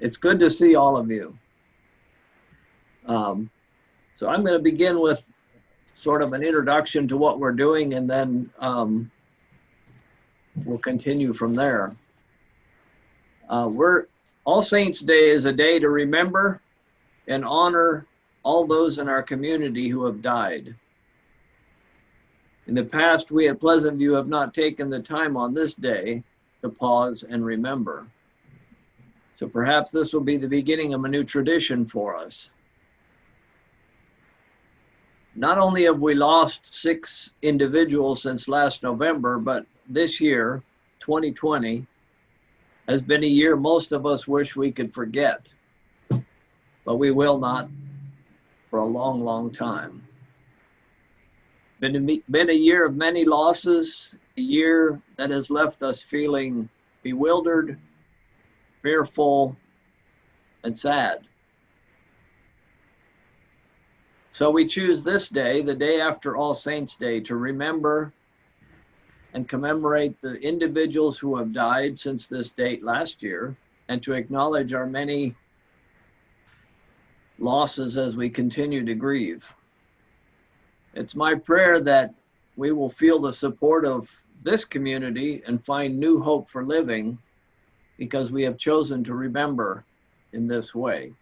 It's good to see all of you. So I'm going to begin with sort of an introduction to what we're doing, and then we'll continue from there. All Saints Day is a day to remember and honor all those in our community who have died. In the past, we at Pleasant View have not taken the time on this day to pause and remember. So perhaps this will be the beginning of a new tradition for us. Not only have we lost 6 individuals since last November, but this year, 2020, has been a year most of us wish we could forget. But we will not for a long, long time. Been a year of many losses, a year that has left us feeling bewildered, fearful, and sad. So we choose this day, the day after All Saints Day, to remember and commemorate the individuals who have died since this date last year, and to acknowledge our many losses as we continue to grieve. It's my prayer that we will feel the support of this community and find new hope for living, because we have chosen to remember in this way.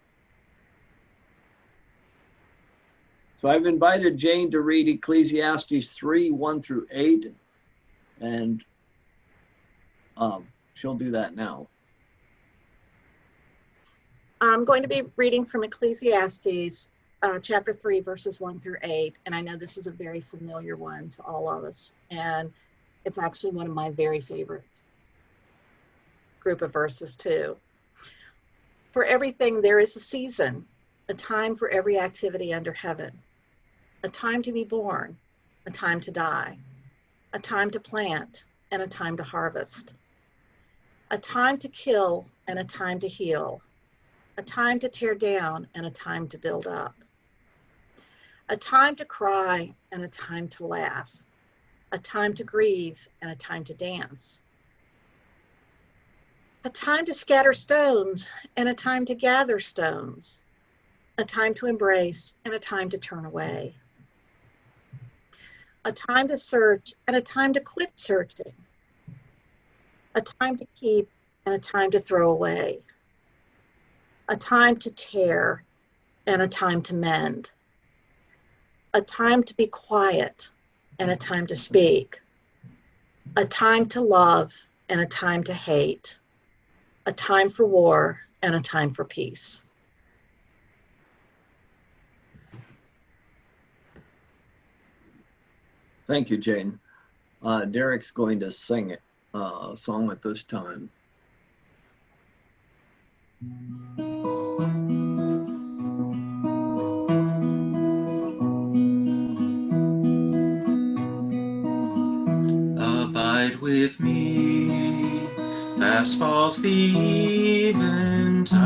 So I've invited Jane to read Ecclesiastes 3, 1 through 8, and she'll do that now. I'm going to be reading from Ecclesiastes chapter 3, verses 1 through 8, and I know this is a very familiar one to all of us, and it's actually one of my very favorite group of verses too. For everything there is a season, a time for every activity under heaven, a time to be born, a time to die, a time to plant, and a time to harvest, a time to kill and a time to heal, a time to tear down and a time to build up, a time to cry and a time to laugh, a time to grieve and a time to dance, a time to scatter stones and a time to gather stones, a time to embrace and a time to turn away, a time to search and a time to quit searching, a time to keep and a time to throw away, a time to tear and a time to mend, a time to be quiet and a time to speak, a time to love and a time to hate, a time for war and a time for peace. Thank you, Jane. Derek's going to sing a song at this time. Abide with me, fast falls the eventide,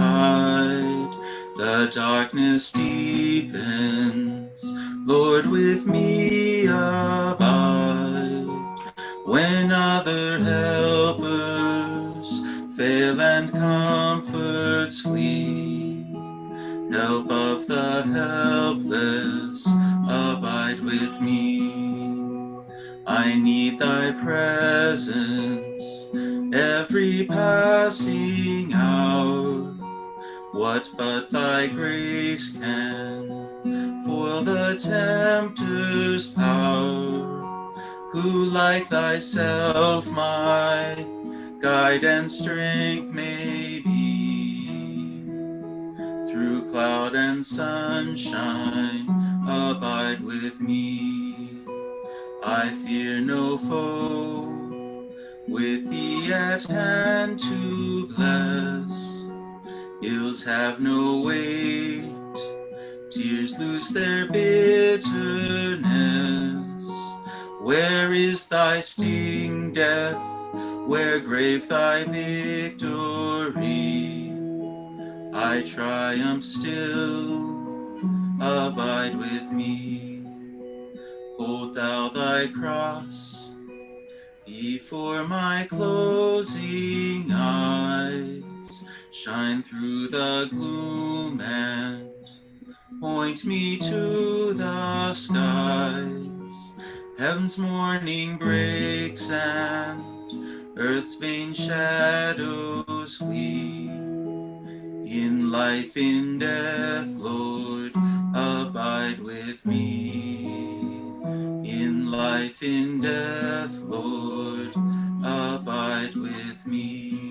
the darkness deepens, Lord, with me abide. When other helpers fail and comforts flee, help of the helpless, abide with me. I need thy presence every passing hour. What but thy grace can foil the tempter's power? Who like thyself my guide and strength may be? Through cloud and sunshine, abide with me. I fear no foe, with thee at hand to bless. Ills have no weight, tears lose their bitterness. Where is thy sting, death? Where grave thy victory? I triumph still, abide with me. Hold thou thy cross before my closing eyes. shine through the gloom and point me to the skies. Heaven's morning breaks and earth's vain shadows flee. In life, in death, Lord, abide with me. In life, in death, Lord, abide with me.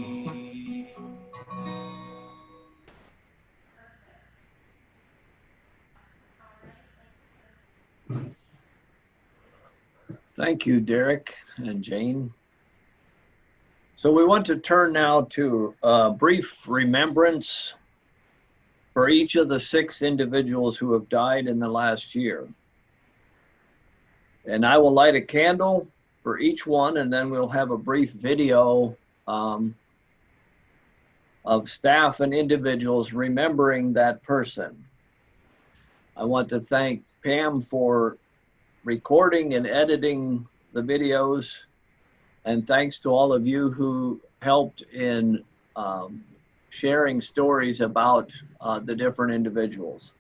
Thank you, Derek and Jane. So we want to turn now to a brief remembrance for each of the 6 individuals who have died in the last year. And I will light a candle for each one, and then we'll have a brief video of staff and individuals remembering that person. I want to thank Pam for recording and editing the videos, and thanks to all of you who helped in sharing stories about the different individuals.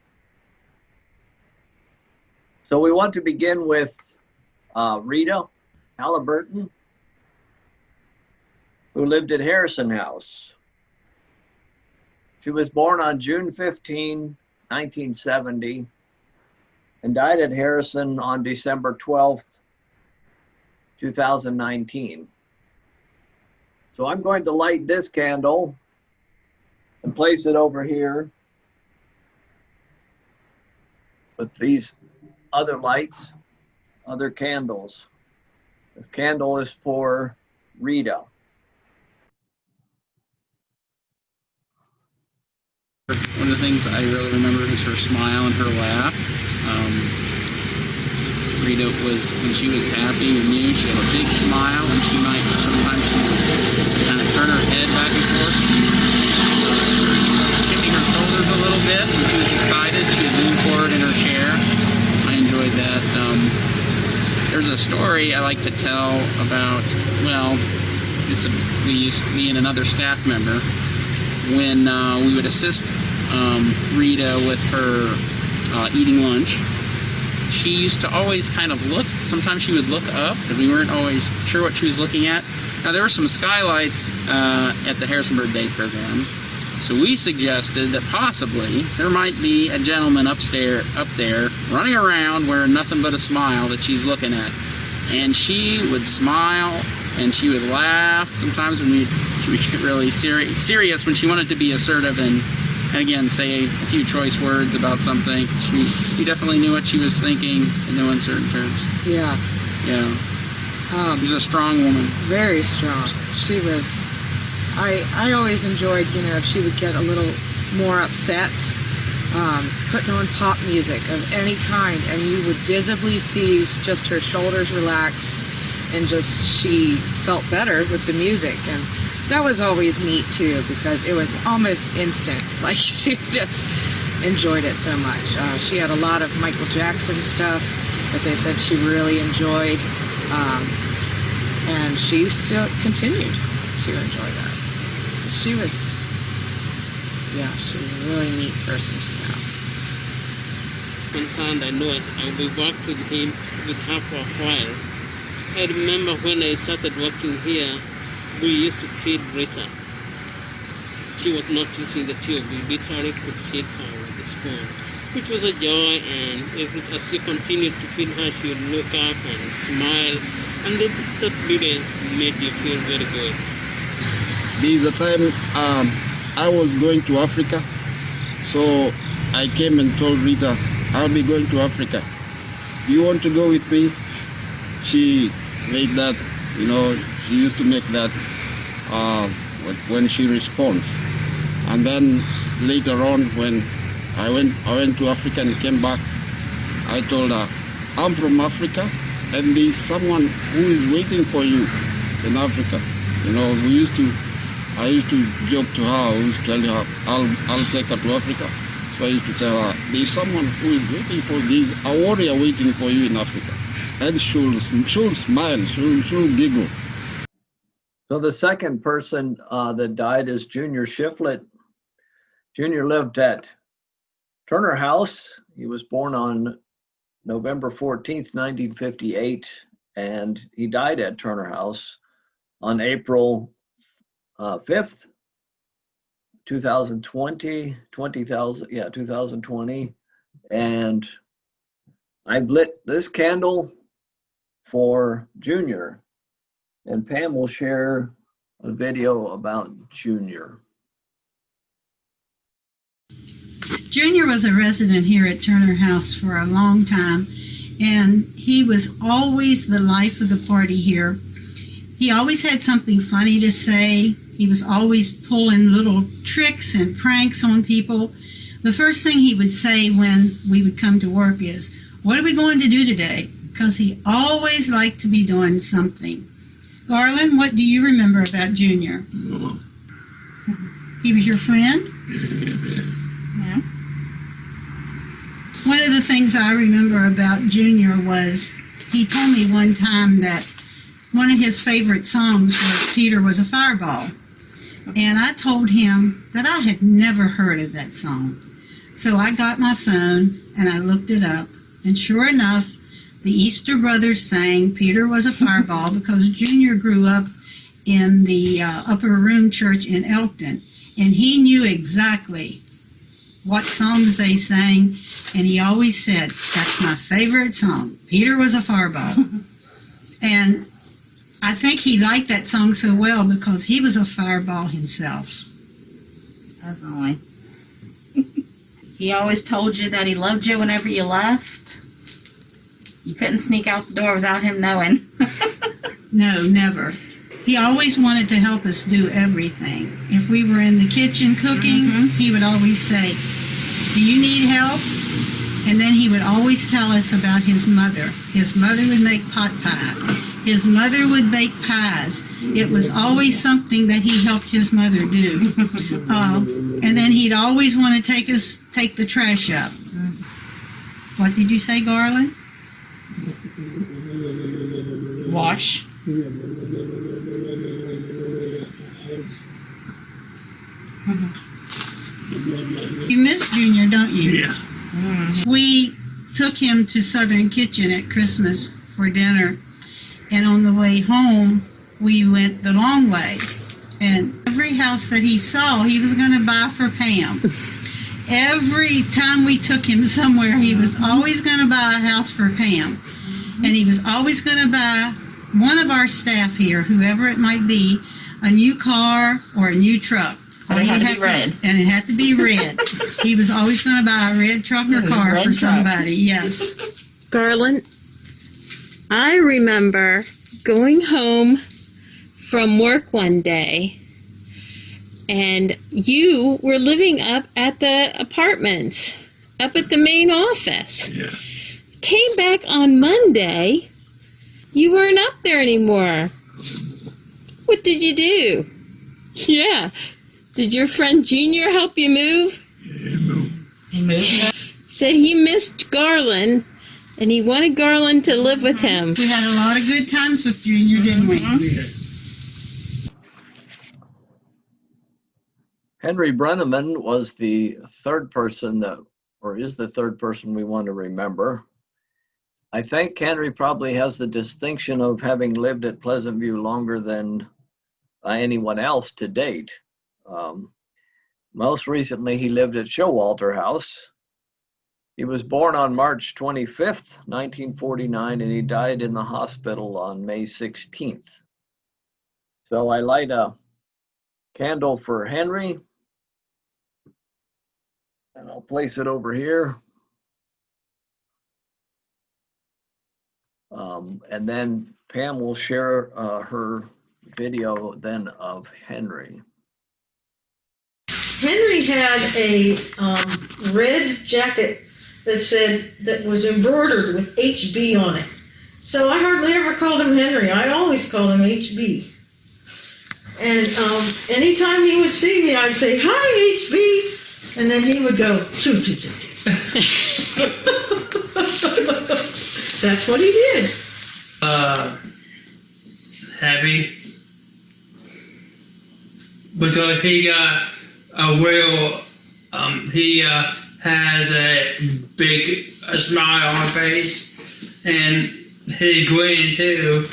So we want to begin with Rita Haliburton, who lived at Harrison House. She was born on June 15, 1970, and died at Harrison on December 12th, 2019. So I'm going to light this candle and place it over here with these other lights, other candles. This candle is for Rita. One of the things I really remember is her smile and her laugh. Rita was, when she was happy, you knew she had a big smile, and she might, sometimes she would kind of turn her head back and forth, tipping her shoulders a little bit. When she was excited, she would lean forward in her chair. I enjoyed that. There's a story I like to tell about, well, me and another staff member, when we would assist Rita with her eating lunch. She used to always kind of look, sometimes she would look up, and we weren't always sure what she was looking at. Now, there were some skylights at the Harrisonburg Day program, so we suggested that possibly there might be a gentleman up there running around wearing nothing but a smile that she's looking at. And she would smile, and she would laugh. Sometimes when she would get really serious when she wanted to be assertive and again say a few choice words about something. She definitely knew what she was thinking in no uncertain terms. Yeah. Yeah. She was a strong woman. Very strong. She was, I always enjoyed, if she would get a little more upset, putting on pop music of any kind, and you would visibly see just her shoulders relax, and just she felt better with the music. And that was always neat too, because it was almost instant. Like, she just enjoyed it so much. She had a lot of Michael Jackson stuff that they said she really enjoyed, and she still continued to enjoy that. She was a really neat person to know. Concerned, I know it. We worked with him, with her for a while. I remember when I started working here, we used to feed Rita. She was not using the tube. We literally could feed her with a spoon, which was a joy. And as she continued to feed her, she would look up and smile, and that really made you feel very good. There is a time I was going to Africa, so I came and told Rita, I'll be going to Africa. Do you want to go with me? She made that, she used to make that when she responds. And then later on, when I went to Africa and came back, I told her, I'm from Africa, and there's someone who is waiting for you in Africa. I used to joke to her, I used to tell her, I'll take her to Africa. So I used to tell her, there's someone who is waiting for you, there's a warrior waiting for you in Africa. And she'll smile, she'll giggle. So the second person that died is Junior Shifflett, Junior lived at Turner House. He was born on November 14th, 1958, and he died at Turner House on April 5th, 2020. And I've lit this candle for Junior, and Pam will share a video about Junior. Junior was a resident here at Turner House for a long time, and he was always the life of the party here. He always had something funny to say. He was always pulling little tricks and pranks on people. The first thing he would say when we would come to work is, "What are we going to do today?" Because he always liked to be doing something. Garland, what do you remember about Junior? He was your friend? Yeah. One of the things I remember about Junior was he told me one time that one of his favorite songs was "Peter Was a Fireball." And I told him that I had never heard of that song. So I got my phone and I looked it up. And sure enough, the Easter Brothers sang "Peter Was a Fireball" because Junior grew up in the Upper Room Church in Elkton. And he knew exactly what songs they sang. And he always said, "That's my favorite song, Peter Was a Fireball." And I think he liked that song so well because he was a fireball himself. Definitely. He always told you that he loved you whenever you left. You couldn't sneak out the door without him knowing. No, never. He always wanted to help us do everything. If we were in the kitchen cooking, he would always say, "Do you need help?" And then he would always tell us about his mother. His mother would make pot pie. His mother would bake pies. It was always something that he helped his mother do. And then he'd always want to take the trash up. What did you say, Garland? Wash. You miss Junior, don't you? Yeah. We took him to Southern Kitchen at Christmas for dinner, and on the way home, we went the long way. And every house that he saw, he was going to buy for Pam. Every time we took him somewhere, he was always going to buy a house for Pam. And he was always going to buy one of our staff here, whoever it might be, a new car or a new truck. And it had to be red. And it had to be red. He was always going to buy a red truck or car for somebody, yes. Garland, I remember going home from work one day, and you were living up at the apartments, up at the main office. Yeah. Came back on Monday, you weren't up there anymore. What did you do? Yeah. Did your friend Junior help you move? Yeah, move. He moved. Said he missed Garland, and he wanted Garland to live with him. We had a lot of good times with Junior, didn't we? Henry Brenneman was the third person is the third person we want to remember. I think Henry probably has the distinction of having lived at Pleasant View longer than anyone else to date. Most recently, he lived at Showalter House. He was born on March 25th, 1949, and he died in the hospital on May 16th. So I light a candle for Henry, and I'll place it over here. And then Pam will share her video then of Henry. Henry had a red jacket that was embroidered with HB on it. So I hardly ever called him Henry. I always called him HB. And anytime he would see me, I'd say, "Hi, HB," and then he would go, "Choo, choo, choo." That's what he did. Happy because he got a real He has a big smile on his face, and he grinned too.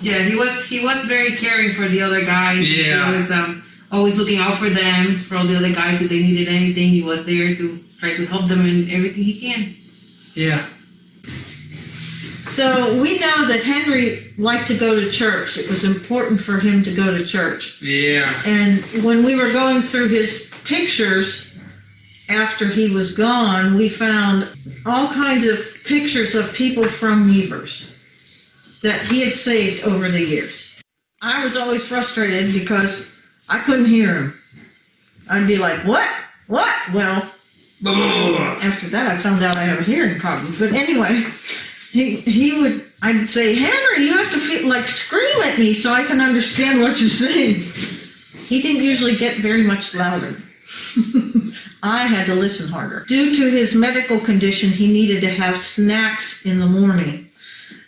Yeah, he was very caring for the other guys. Yeah. He was always looking out for them, for all the other guys. If they needed anything, he was there to try to help them in everything he can. Yeah. So we know that Henry liked to go to church. It was important for him to go to church. Yeah. And when we were going through his pictures after he was gone, we found all kinds of pictures of people from Weavers that he had saved over the years. I was always frustrated because I couldn't hear him. I'd be like, what? What? Well, after that I found out I have a hearing problem. But anyway, I'd say, Henry, you have to scream at me so I can understand what you're saying. He didn't usually get very much louder. I had to listen harder. Due to his medical condition, he needed to have snacks in the morning.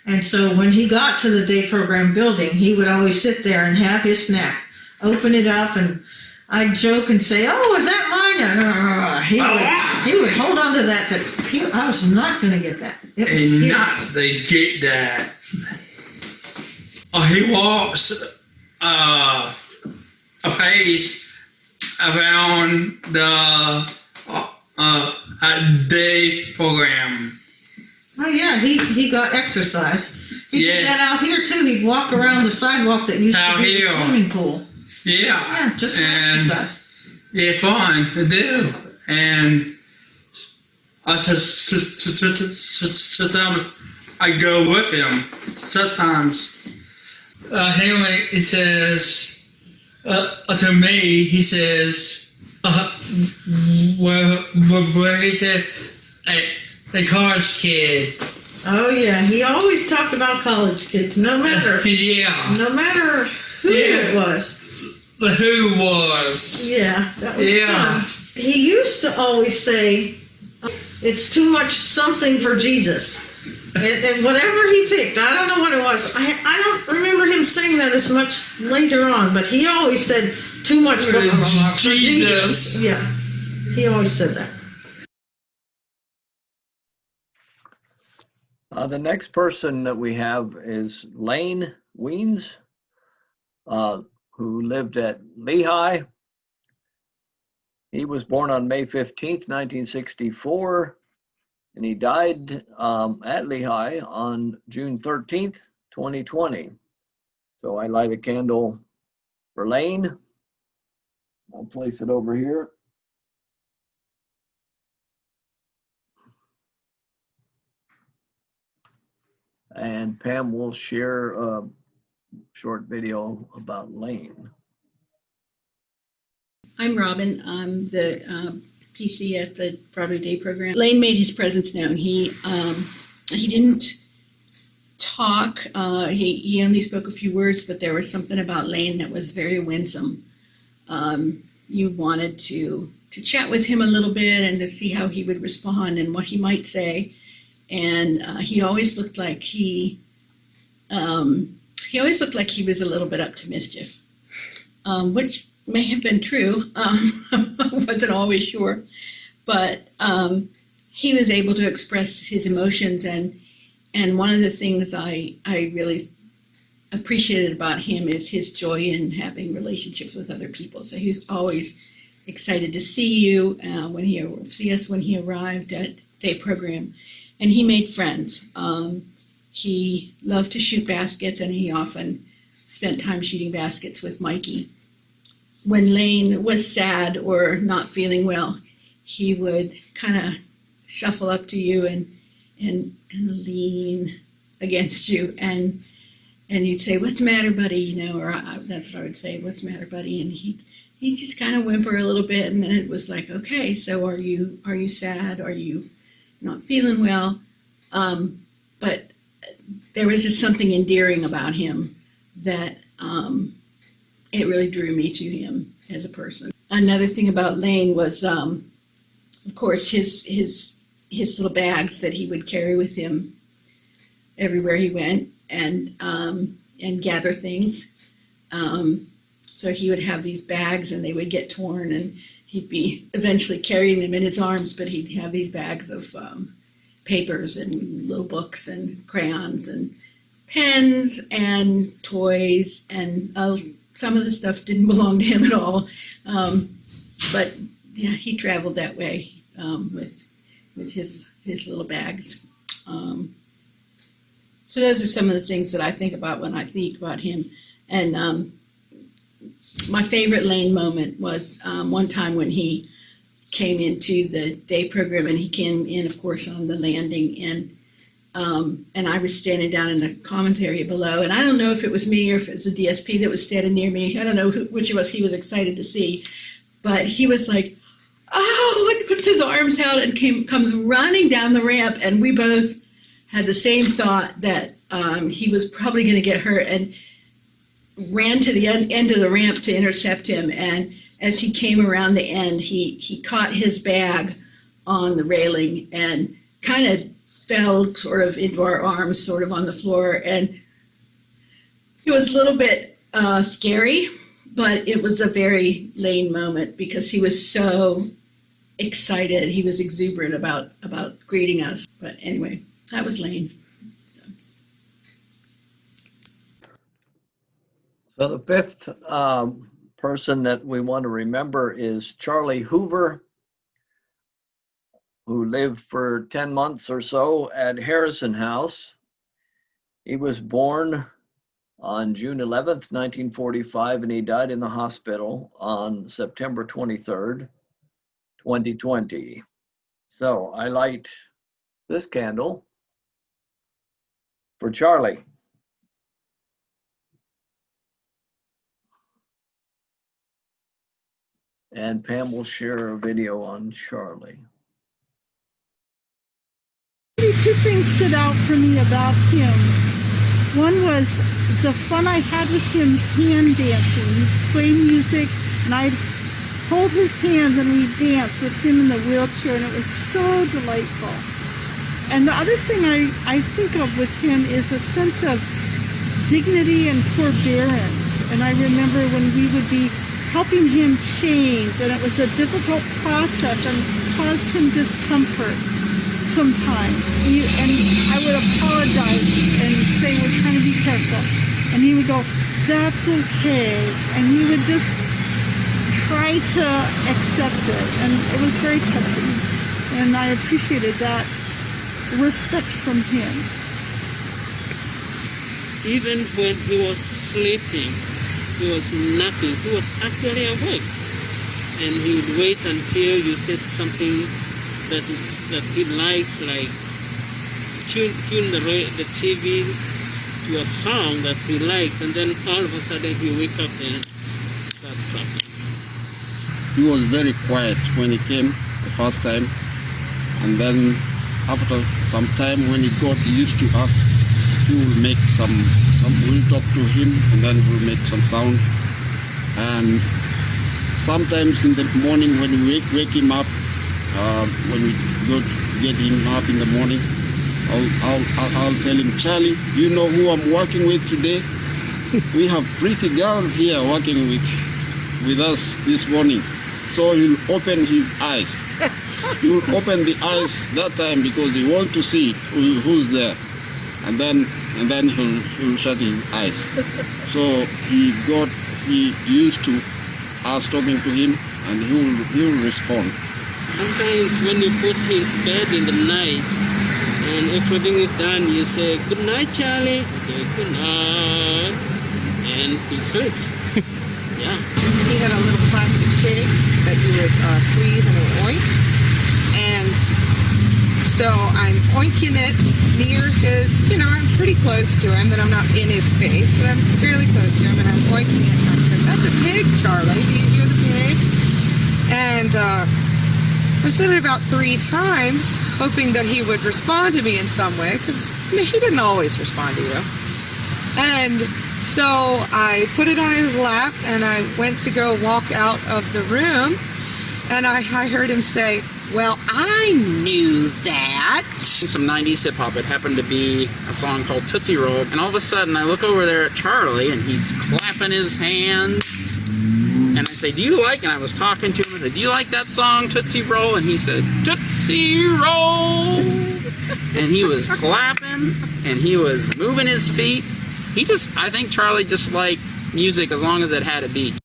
And so when he got to the day program building, he would always sit there and have his snack, open it up, and I'd joke and say, oh, is that mine? He would hold on to that. I was not going to get that. It was And scary. not they get that. He walks a pace around the day program. Oh yeah, he got exercise. He did that out here too. He'd walk around the sidewalk that used to be the swimming pool. Yeah. Yeah, just for exercise. Yeah, fun to do. And sometimes I go with him. Sometimes he says to me, he says, where he said, the college kid. Oh yeah, he always talked about college kids, no matter no matter who it was. Who was? Yeah, that was fun. He used to always say, it's too much something for Jesus. And whatever he picked, I don't know what it was. I don't remember him saying that as much later on, but he always said too much for Jesus. Yeah, he always said that. The next person that we have is Layne Wiens, who lived at Lehigh. He was born on May 15th, 1964, and he died at Lehigh on June 13th, 2020. So I light a candle for Layne. I'll place it over here. And Pam will share a short video about Layne. I'm Robin. I'm the PC at the Broadway Day program. Layne made his presence known. He didn't talk. He only spoke a few words, but there was something about Layne that was very winsome. You wanted to chat with him a little bit and to see how he would respond and what he might say. And he always looked like he was a little bit up to mischief, which may have been true. I wasn't always sure, but he was able to express his emotions, and one of the things I really appreciated about him is his joy in having relationships with other people. So he was always excited to see you when he arrived at day program. And he made friends. He loved to shoot baskets, and he often spent time shooting baskets with Mikey. When Layne was sad or not feeling well, he would kind of shuffle up to you and kind of lean against you, and you'd say, "What's the matter, buddy?" Or that's what I would say, "What's the matter, buddy?" And he'd just kind of whimper a little bit, and then it was like, "Okay, so are you sad? Are you not feeling well?" But there was just something endearing about him that it really drew me to him as a person. Another thing about Layne was, of course, his little bags that he would carry with him everywhere he went and gather things. So he would have these bags, and they would get torn, and he'd be eventually carrying them in his arms, but he'd have these bags of papers and little books and crayons and pens and toys, and some of the stuff didn't belong to him at all. But yeah, he traveled that way with his little bags. So those are some of the things that I think about when I think about him. And my favorite Layne moment was one time when he came into the day program, and he came in, of course, on the landing, and I was standing down in the commons area below, and I don't know if it was me or if it was a DSP that was standing near me. I don't know which of us he was excited to see, but he was like, oh, and puts his arms out and comes running down the ramp, and we both had the same thought that he was probably going to get hurt, and ran to the end of the ramp to intercept him. And as he came around the end, he caught his bag on the railing and kind of fell sort of into our arms, sort of on the floor. And it was a little bit scary, but it was a very Layne moment because he was so excited. He was exuberant about greeting us. But anyway, that was Layne. So the fifth person that we want to remember is Charlie Hoover, who lived for 10 months or so at Harrison House. He was born on June 11th, 1945, and he died in the hospital on September 23rd, 2020. So I light this candle for Charlie. And Pam will share a video on Charlie. Two things stood out for me about him. One was the fun I had with him hand dancing. He'd play music and I'd hold his hands and we'd dance with him in the wheelchair, and it was so delightful. And the other thing I think of with him is a sense of dignity and forbearance. And I remember when we would be helping him change, and it was a difficult process and caused him discomfort sometimes. And I would apologize and say, we're trying to be careful. And he would go, that's okay. And he would just try to accept it. And it was very touching. And I appreciated that respect from him. Even when he was sleeping, he was napping. He was actually awake, and he would wait until you say something that he likes, like tune the TV to a song that he likes, and then all of a sudden he wake up and start clapping. He was very quiet when he came the first time, and then after some time, when he got used to us, he will make we'll talk to him, and then we'll make some sound. And sometimes in the morning when we wake him up, when we go to get him up in the morning, I'll tell him, Charlie, you know who I'm working with today? We have pretty girls here working with us this morning. So he'll open his eyes. He'll open the eyes that time because he wants to see who's there. And then he'll shut his eyes. So he used to us talking to him, and he'll respond. Sometimes when you put him to bed in the night and everything is done, you say, good night, Charlie. He says, good night. And he sleeps. Yeah. He had a little plastic pig that you would squeeze and it would oink. And so I'm oinking it near his, I'm pretty close to him, but I'm not in his face, but I'm fairly close to him, and I'm oinking it, and I said, that's a pig, Charlie, do you hear the pig? And I said it about 3 times, hoping that he would respond to me in some way, because he didn't always respond to you. And so I put it on his lap, and I went to go walk out of the room, and I heard him say, well, I knew that. Some 90s hip hop. It happened to be a song called Tootsie Roll. And all of a sudden I look over there at Charlie and he's clapping his hands. And I say, do you like? And I was talking to him I said, do you like that song, Tootsie Roll? And he said, Tootsie Roll. And he was clapping, and he was moving his feet. I think Charlie just liked music as long as it had a beat.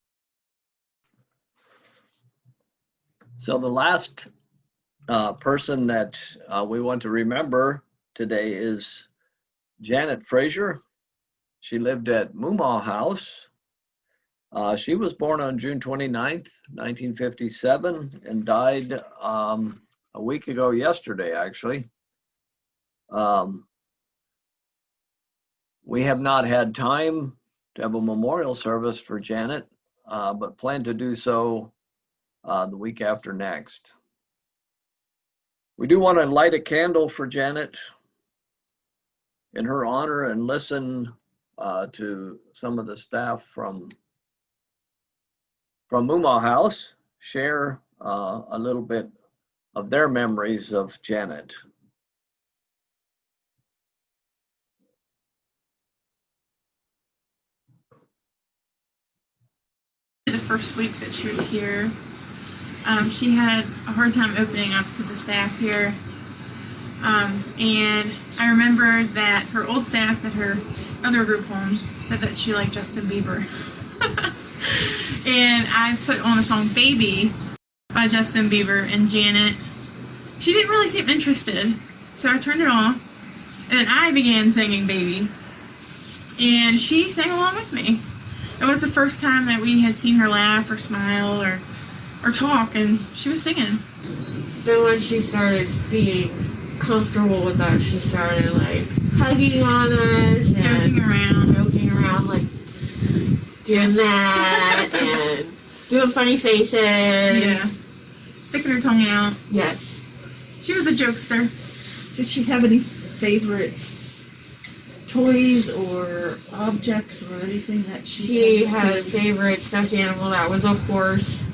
So the last person that we want to remember today is Janet Frazier. She lived at Moomaw House. She was born on June 29th, 1957, and died a week ago yesterday, actually. We have not had time to have a memorial service for Janet, but plan to do so the week after next. We do want to light a candle for Janet in her honor and listen to some of the staff from Moomaw House share a little bit of their memories of Janet. The first week that she was here, she had a hard time opening up to the staff here. And I remember that her old staff at her other group home said that she liked Justin Bieber. And I put on the song Baby by Justin Bieber, and Janet, she didn't really seem interested. So I turned it off, and then I began singing Baby. And she sang along with me. It was the first time that we had seen her laugh or smile or talk, and she was singing. Then when she started being comfortable with us, she started like hugging on us and joking around, like doing that and doing funny faces. Yeah. Sticking her tongue out. Yes. She was a jokester. Did she have any favorite toys or objects or anything that she had a favorite stuffed animal that was a horse,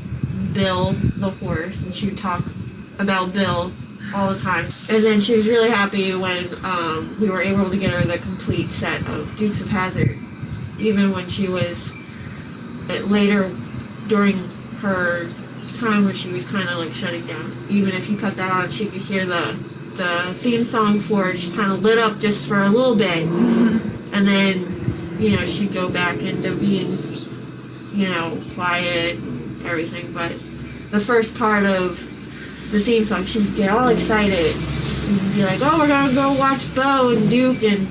Bill the horse, and she would talk about Bill all the time. And then she was really happy when we were able to get her the complete set of Dukes of Hazzard, even when she was later during her time when she was kind of like shutting down. Even if you cut that on, she could hear the theme song for it. She kind of lit up just for a little bit, and then, you know, she'd go back into being, you know, quiet and everything. But the first part of the theme song, she'd get all excited and be like, oh, we're gonna go watch Bo and Duke and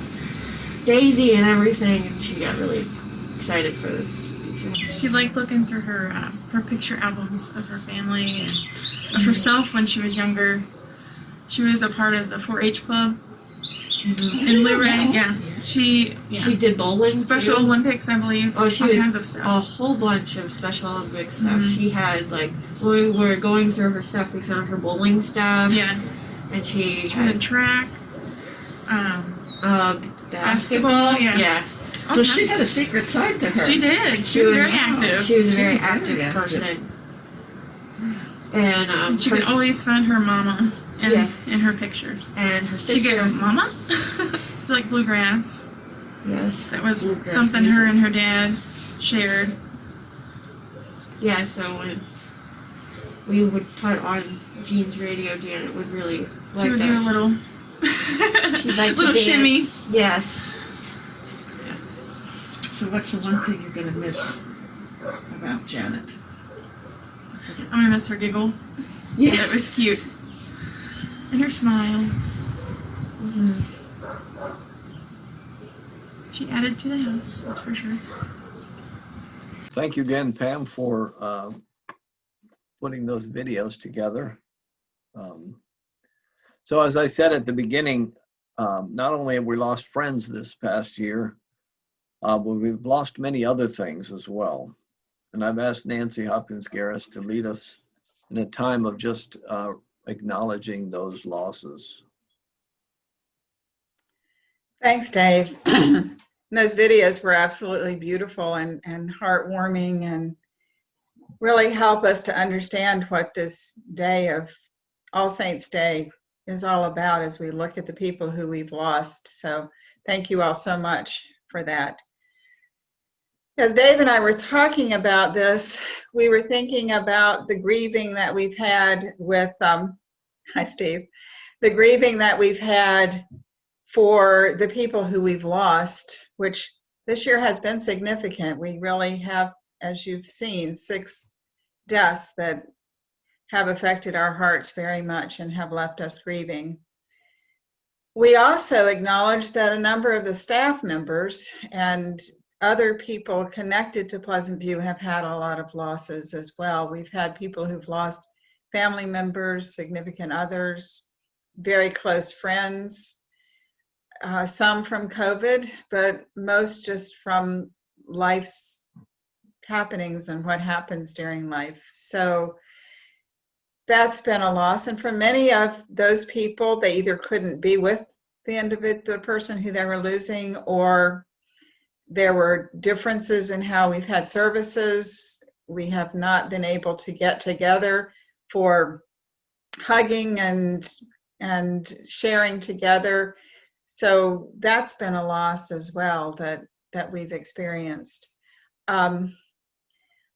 Daisy and everything, and she got really excited for the future. She liked looking through her picture albums of her family and of herself when she was younger. She was a part of the 4-H club in Luray. Yeah. She did bowling, Special too. Olympics, I believe. Oh, she all was kinds of stuff. A whole bunch of Special Olympics stuff. She had, like, when we were going through her stuff, we found her bowling stuff. Yeah. And she was in track. Basketball. Yeah. So she had a secret side to her. She did. She was very active. She was a very active person. And she could always find her mama in her pictures. And her sister. She gave her mama? Like bluegrass. Yes. That was Bluegrass something music. her and her dad shared. Yeah, so when we would put on Jean's radio, Janet would really like She would do a little, she'd like little to dance. shimmy. Yes. So what's the one thing you're going to miss about Janet? I'm gonna miss her giggle. Yeah. That was cute. And her smile. She added to the house, that's for sure. Thank you again, Pam, for putting those videos together. So as I said at the beginning, not only have we lost friends this past year, but we've lost many other things as well. And I've asked Nancy Hopkins-Garris to lead us in a time of just acknowledging those losses. Thanks, Dave. Those videos were absolutely beautiful and heartwarming, and really help us to understand what this day of All Saints Day is all about as we look at the people who we've lost. So thank you all so much for that. As Dave and I were talking about this, we were thinking about the grieving that we've had with, hi Steve, the grieving that we've had for the people who we've lost, which this year has been significant. We really have, as you've seen, 6 deaths that have affected our hearts very much and have left us grieving. We also acknowledge that a number of the staff members and other people connected to Pleasant View have had a lot of losses as well. We've had people who've lost family members, significant others, very close friends, some from COVID, but most just from life's happenings and what happens during life. So that's been a loss. And for many of those people, they either couldn't be with the person who they were losing, or there were differences in how we've had services. We have not been able to get together for hugging and sharing together. So that's been a loss as well that we've experienced.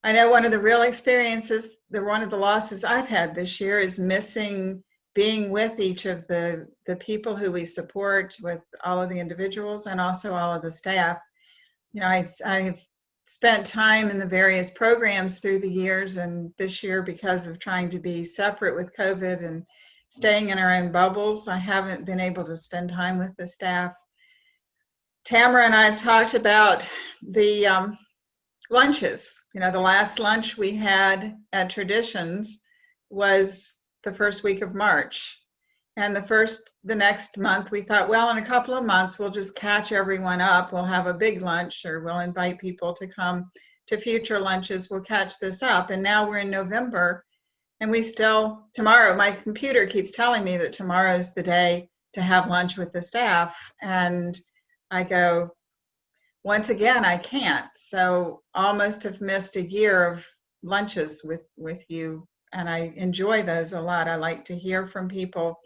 I know one of the real experiences, one of the losses I've had this year is missing being with each of the people who we support, with all of the individuals and also all of the staff. You know, I've spent time in the various programs through the years, and this year, because of trying to be separate with COVID and staying in our own bubbles, I haven't been able to spend time with the staff. Tamara and I have talked about the lunches. You know, the last lunch we had at Traditions was the first week of March. And the next month we thought, well, in a couple of months, we'll just catch everyone up. We'll have a big lunch, or we'll invite people to come to future lunches. We'll catch this up. And now we're in November, and we still, tomorrow, my computer keeps telling me that tomorrow's the day to have lunch with the staff. And I go, once again, I can't. So almost have missed a year of lunches with you. And I enjoy those a lot. I like to hear from people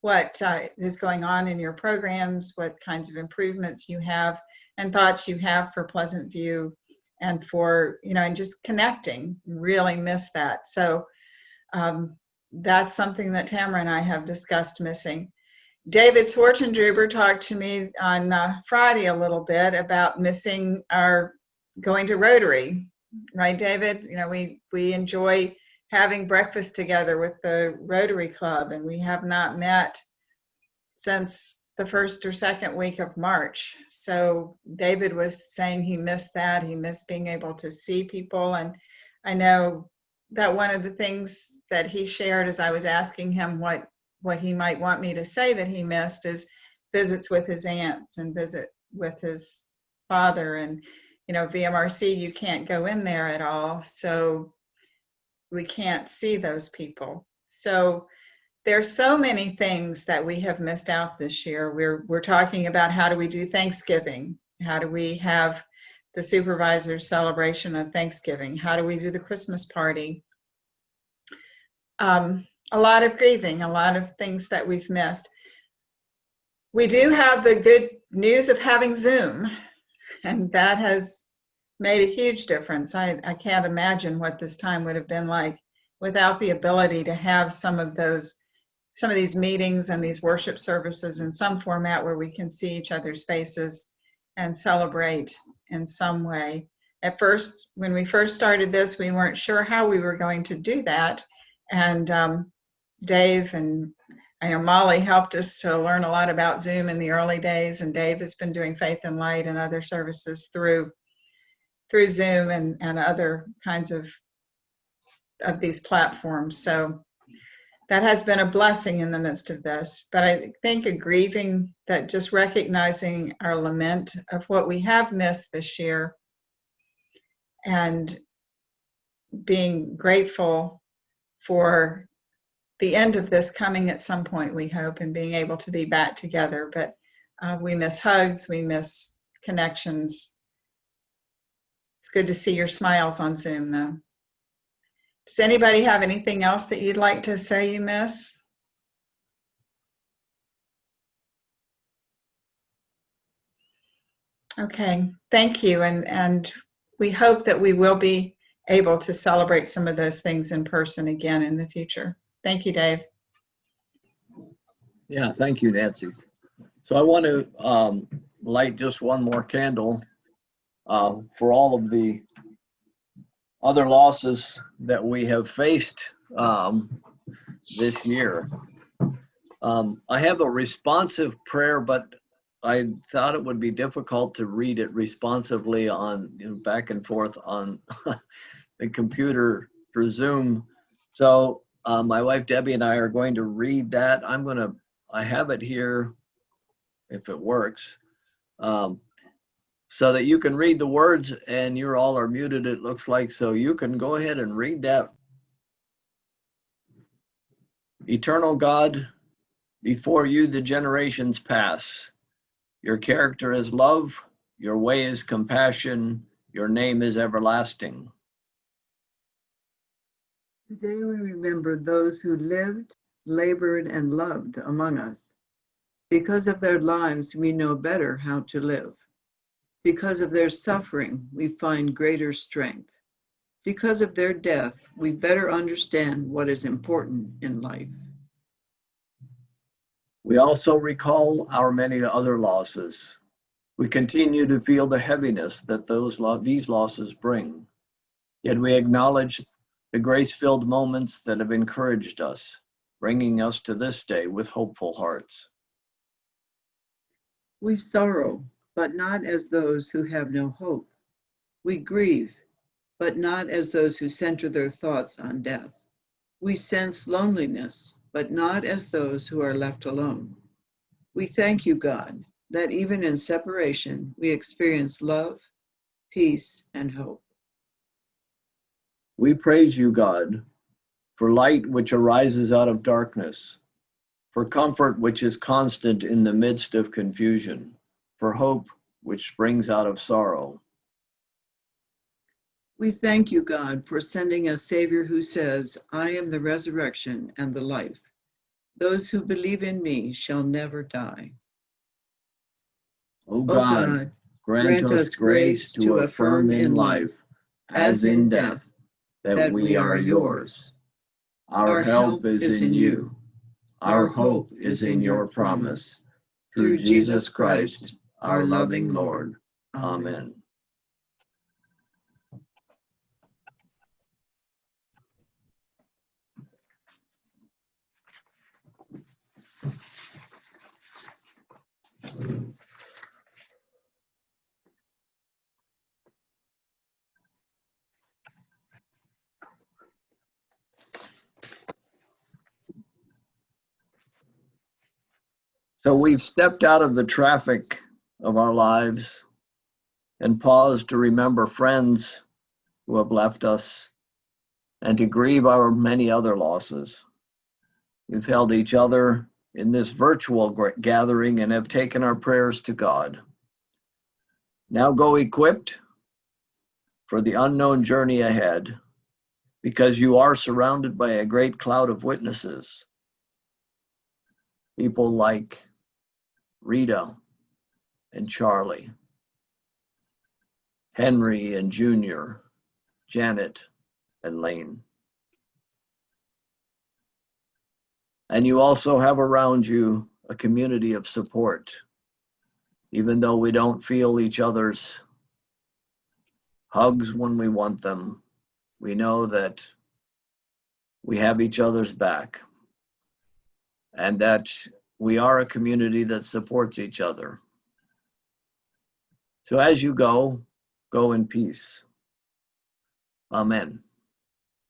what is going on in your programs, what kinds of improvements you have and thoughts you have for Pleasant View, and for, you know, and just connecting. Really miss that. So that's something that Tamara and I have discussed missing. David Swartzendruber talked to me on Friday a little bit about missing our going to Rotary, right, David? You know, we enjoy having breakfast together with the Rotary Club, and we have not met since the first or second week of March. So David was saying he missed that. He missed being able to see people. And I know that one of the things that he shared as I was asking him what he might want me to say that he missed is visits with his aunts and visit with his father. And, you know, VMRC, you can't go in there at all. So we can't see those people. So there's so many things that we have missed out this year. We're talking about, how do we do Thanksgiving? How do we have the supervisor's celebration of Thanksgiving? How do we do the Christmas party? A lot of grieving, a lot of things that we've missed. We do have the good news of having Zoom, and that has made a huge difference. I can't imagine what this time would have been like without the ability to have some of these meetings and these worship services in some format where we can see each other's faces and celebrate in some way. At first, when we first started this, we weren't sure how we were going to do that. And Dave and I know Molly helped us to learn a lot about Zoom in the early days, and Dave has been doing Faith and Light and other services through Zoom and other kinds of these platforms. So that has been a blessing in the midst of this. But I think a grieving, that just recognizing our lament of what we have missed this year, and being grateful for the end of this coming at some point, we hope, and being able to be back together. But we miss hugs, we miss connections. It's good to see your smiles on Zoom, though. Does anybody have anything else that you'd like to say you miss? Okay, thank you. And we hope that we will be able to celebrate some of those things in person again in the future. Thank you, Dave. Yeah, thank you, Nancy. So I want to light just one more candle for all of the other losses that we have faced this year. I have a responsive prayer, but I thought it would be difficult to read it responsively on back and forth on the computer for Zoom. So my wife Debbie and I are going to read that. I have it here if it works, so that you can read the words, and you all are muted, it looks like, so you can go ahead and read that. Eternal God, before you the generations pass. Your character is love, your way is compassion, your name is everlasting. Today we remember those who lived, labored, and loved among us. Because of their lives, we know better how to live. Because of their suffering, we find greater strength. Because of their death, we better understand what is important in life. We also recall our many other losses. We continue to feel the heaviness that these losses bring. Yet we acknowledge the grace-filled moments that have encouraged us, bringing us to this day with hopeful hearts. We sorrow, but not as those who have no hope. We grieve, but not as those who center their thoughts on death. We sense loneliness, but not as those who are left alone. We thank you, God, that even in separation, we experience love, peace, and hope. We praise you, God, for light which arises out of darkness, for comfort which is constant in the midst of confusion, for hope which springs out of sorrow. We thank you, God, for sending a Savior who says, I am the resurrection and the life. Those who believe in me shall never die. O God, grant us grace to affirm in life, as in death, that we are yours. Our help is in you. Our hope is in your promise. Through Jesus Christ, our loving Lord. Amen. So we've stepped out of the traffic of our lives and paused to remember friends who have left us and to grieve our many other losses. We've held each other in this virtual gathering and have taken our prayers to God. Now go equipped for the unknown journey ahead, because you are surrounded by a great cloud of witnesses. People like Rita and Charlie, Henry and Junior, Janet and Layne. And you also have around you a community of support. Even though we don't feel each other's hugs when we want them, we know that we have each other's back, and that we are a community that supports each other. So as you go in peace. Amen.